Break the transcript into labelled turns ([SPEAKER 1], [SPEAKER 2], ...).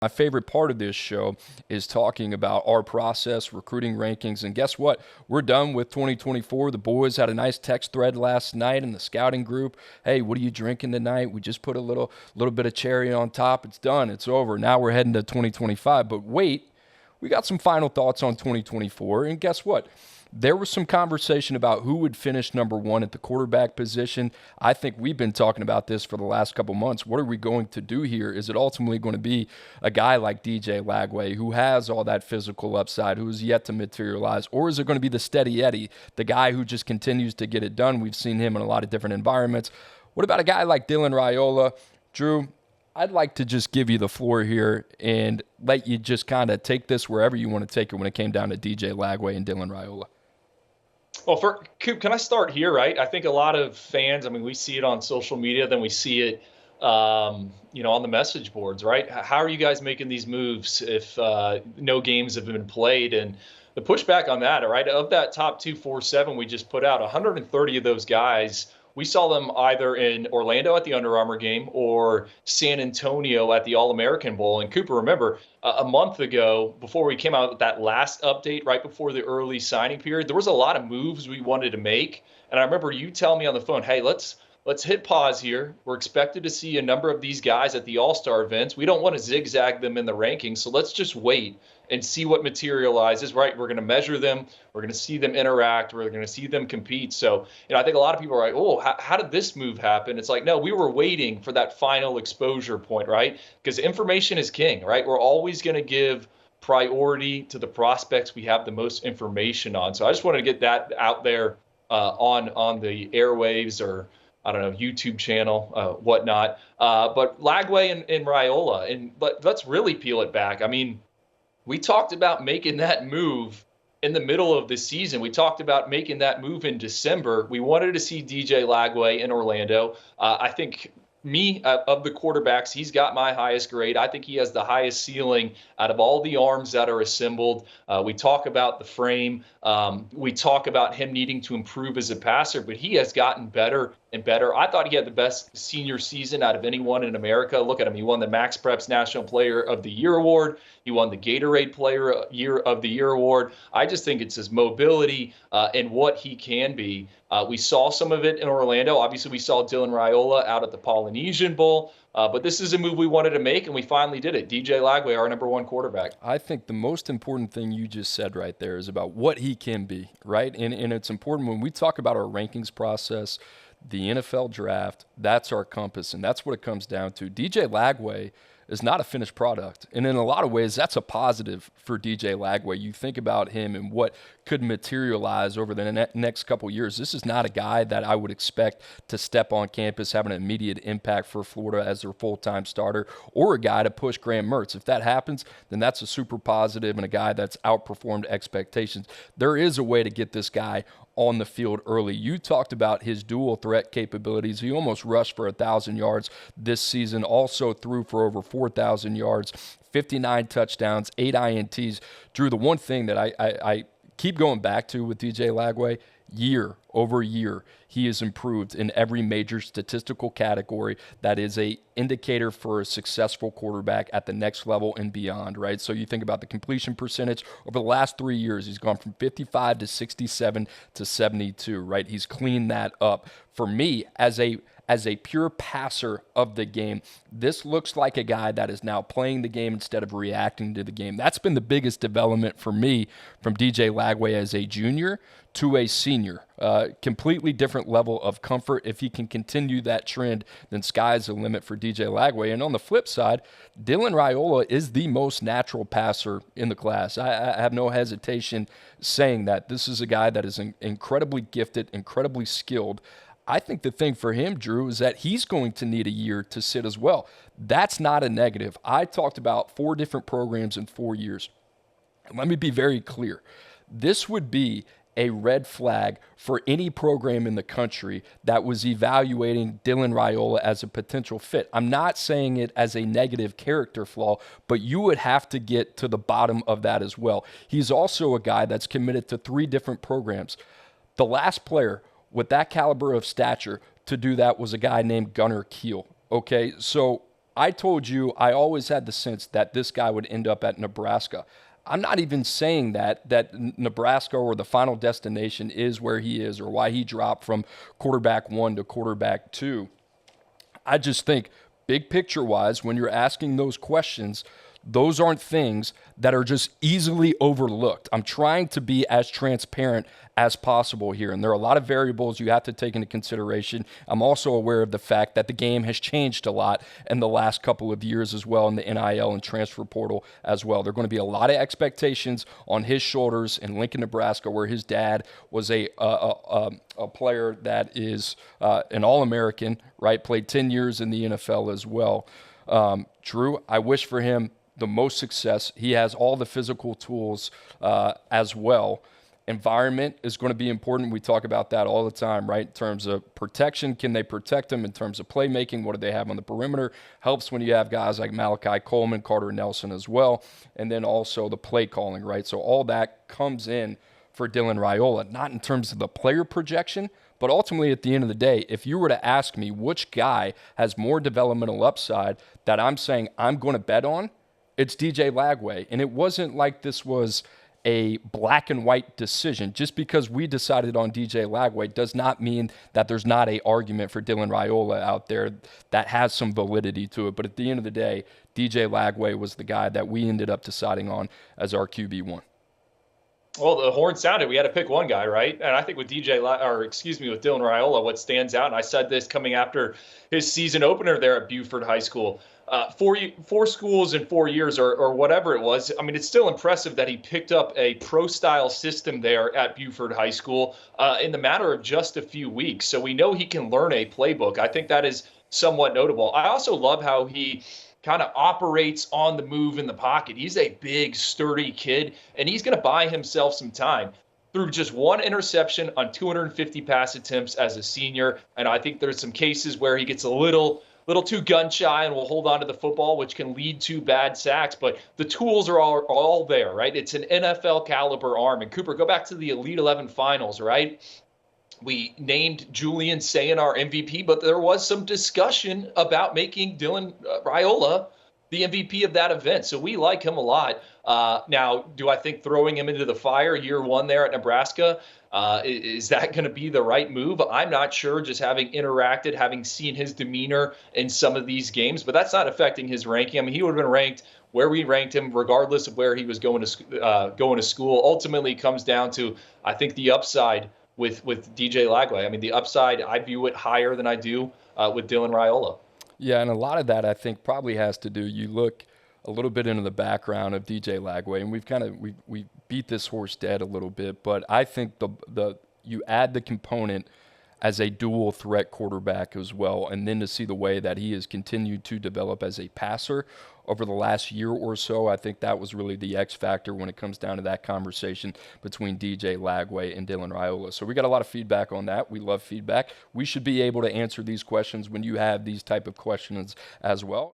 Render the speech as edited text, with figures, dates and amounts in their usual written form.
[SPEAKER 1] My favorite part of this show is talking about our process, recruiting rankings, and guess what? We're done with 2024. The boys had a nice text thread last night in the scouting group. Hey, what are you drinking tonight? We just put a little bit of cherry on top. It's done. It's over. Now we're heading to 2025. But wait, we got some final thoughts on 2024, and guess what? There was some conversation about who would finish number one at the quarterback position. I think we've been talking about this for the last couple months. What are we going to do here? Is it ultimately going to be a guy like DJ Lagway who has all that physical upside, who is yet to materialize? Or is it going to be the steady Eddie, the guy who just continues to get it done? We've seen him in a lot of different environments. What about a guy like Dylan Raiola? Drew, I'd like to just give you the floor here and let you just kind of take this wherever you want to take it when it came down to DJ Lagway and Dylan Raiola.
[SPEAKER 2] Well, Coop, can I start here, right? I think a lot of fans, we see it on social media, then we see it, on the message boards, right? How are you guys making these moves if no games have been played? And the pushback on that, right, of that top 247 we just put out, 130 of those guys, we saw them either in Orlando at the Under Armour game or San Antonio at the All-American Bowl. And Cooper, remember, a month ago, before we came out with that last update, right before the early signing period, there was a lot of moves we wanted to make. And I remember you telling me on the phone, hey, let's hit pause here. We're expected to see a number of these guys at the All-Star events. We don't want to zigzag them in the rankings, so let's just wait and see what materializes, right? We're going to measure them. We're going to see them interact. We're going to see them compete. So, I think a lot of people are like, oh, how did this move happen? It's like, no, we were waiting for that final exposure point, right? Because information is king, right? We're always going to give priority to the prospects we have the most information on. So I just wanted to get that out there on the airwaves or, I don't know, YouTube channel, whatnot. But Lagway and Raiola, but let's really peel it back. We talked about making that move in the middle of the season. We talked about making that move in December. We wanted to see DJ Lagway in Orlando. I think of the quarterbacks, he's got my highest grade. I think he has the highest ceiling out of all the arms that are assembled. We talk about the frame. We talk about him needing to improve as a passer, but he has gotten better and better. I thought he had the best senior season out of anyone in America. Look at him. He won the Max Preps National Player of the Year Award. He won the Gatorade Player of the Year Award. I just think it's his mobility and what he can be. We saw some of it in Orlando. Obviously, we saw Dylan Raiola out at the Polynesian Bowl. But this is a move we wanted to make, and we finally did it. DJ Lagway, our number one quarterback.
[SPEAKER 1] I think the most important thing you just said right there is about what he can be, right? And it's important when we talk about our rankings process, the NFL draft, that's our compass, and that's what it comes down to. DJ Lagway is not a finished product. And in a lot of ways, that's a positive for DJ Lagway. You think about him and what could materialize over the next couple years. This is not a guy that I would expect to step on campus, have an immediate impact for Florida as their full-time starter, or a guy to push Graham Mertz. If that happens, then that's a super positive and a guy that's outperformed expectations. There is a way to get this guy on the field early. You talked about his dual threat capabilities. He almost rushed for 1,000 yards this season, also threw for over 4,000 yards, 59 touchdowns, 8 INTs. Drew, the one thing that I keep going back to with DJ Lagway, year over year, he has improved in every major statistical category that is a indicator for a successful quarterback at the next level and beyond, right? So you think about the completion percentage over the last 3 years, he's gone from 55 to 67 to 72, right? He's cleaned that up. For me, as a pure passer of the game, this looks like a guy that is now playing the game instead of reacting to the game. That's been the biggest development for me from DJ Lagway as a junior to a senior. Completely different level of comfort. If he can continue that trend, then sky's the limit for DJ Lagway. And on the flip side, Dylan Raiola is the most natural passer in the class. I have no hesitation saying that. This is a guy that is incredibly gifted, incredibly skilled. I think the thing for him, Drew, is that he's going to need a year to sit as well. That's not a negative. I talked about 4 different programs in 4 years. And let me be very clear. This would be a red flag for any program in the country that was evaluating Dylan Raiola as a potential fit. I'm not saying it as a negative character flaw, but you would have to get to the bottom of that as well. He's also a guy that's committed to 3 different programs. The last player with that caliber of stature to do that was a guy named Gunnar Kiel. Okay, so I told you I always had the sense that this guy would end up at Nebraska. I'm not even saying that Nebraska or the final destination is where he is or why he dropped from quarterback 1 to quarterback 2. I just think big picture wise, when you're asking those questions, those aren't things that are just easily overlooked. I'm trying to be as transparent as possible here, and there are a lot of variables you have to take into consideration. I'm also aware of the fact that the game has changed a lot in the last couple of years as well in the NIL and transfer portal as well. There are going to be a lot of expectations on his shoulders in Lincoln, Nebraska, where his dad was a player that is an All-American, right? Played 10 years in the NFL as well. Drew, I wish for him the most success. He has all the physical tools as well. Environment is going to be important. We talk about that all the time, right? In terms of protection, can they protect him? In terms of playmaking, what do they have on the perimeter? Helps when you have guys like Malachi Coleman, Carter Nelson as well, and then also the play calling, right? So all that comes in for Dylan Raiola, not in terms of the player projection, but ultimately at the end of the day, if you were to ask me which guy has more developmental upside that I'm saying I'm going to bet on, it's DJ Lagway. And it wasn't like this was a black and white decision. Just because we decided on DJ Lagway does not mean that there's not an argument for Dylan Raiola out there that has some validity to it. But at the end of the day, DJ Lagway was the guy that we ended up deciding on as our QB1.
[SPEAKER 2] Well, the horn sounded. We had to pick one guy, right? And I think with with Dylan Raiola, what stands out, and I said this coming after his season opener there at Buford High School, four schools in 4 years or whatever it was. I mean, it's still impressive that he picked up a pro-style system there at Buford High School in the matter of just a few weeks. So we know he can learn a playbook. I think that is somewhat notable. I also love how he kind of operates on the move in the pocket. He's a big, sturdy kid, and he's going to buy himself some time. Through just one interception on 250 pass attempts as a senior, and I think there's some cases where he gets a little too gun shy and will hold on to the football, which can lead to bad sacks. But the tools are all there, right? It's an NFL caliber arm. And Cooper, go back to the Elite 11 finals, right? We named Julian Sayin our MVP, but there was some discussion about making Dylan Raiola the MVP of that event. So we like him a lot. Now, do I think throwing him into the fire year one there at Nebraska, is that going to be the right move? I'm not sure, just having interacted, having seen his demeanor in some of these games, but that's not affecting his ranking. I mean, he would have been ranked where we ranked him, regardless of where he was going to school. Ultimately, comes down to, I think, the upside with DJ Lagway. I mean, the upside, I view it higher than I do with Dylan Raiola.
[SPEAKER 1] Yeah, and a lot of that I think probably has to do, you look a little bit into the background of DJ Lagway, and we beat this horse dead a little bit, but I think the you add the component as a dual threat quarterback as well, and then to see the way that he has continued to develop as a passer over the last year or so, I think that was really the X factor when it comes down to that conversation between DJ Lagway and Dylan Raiola. So we got a lot of feedback on that. We love feedback. We should be able to answer these questions when you have these type of questions as well.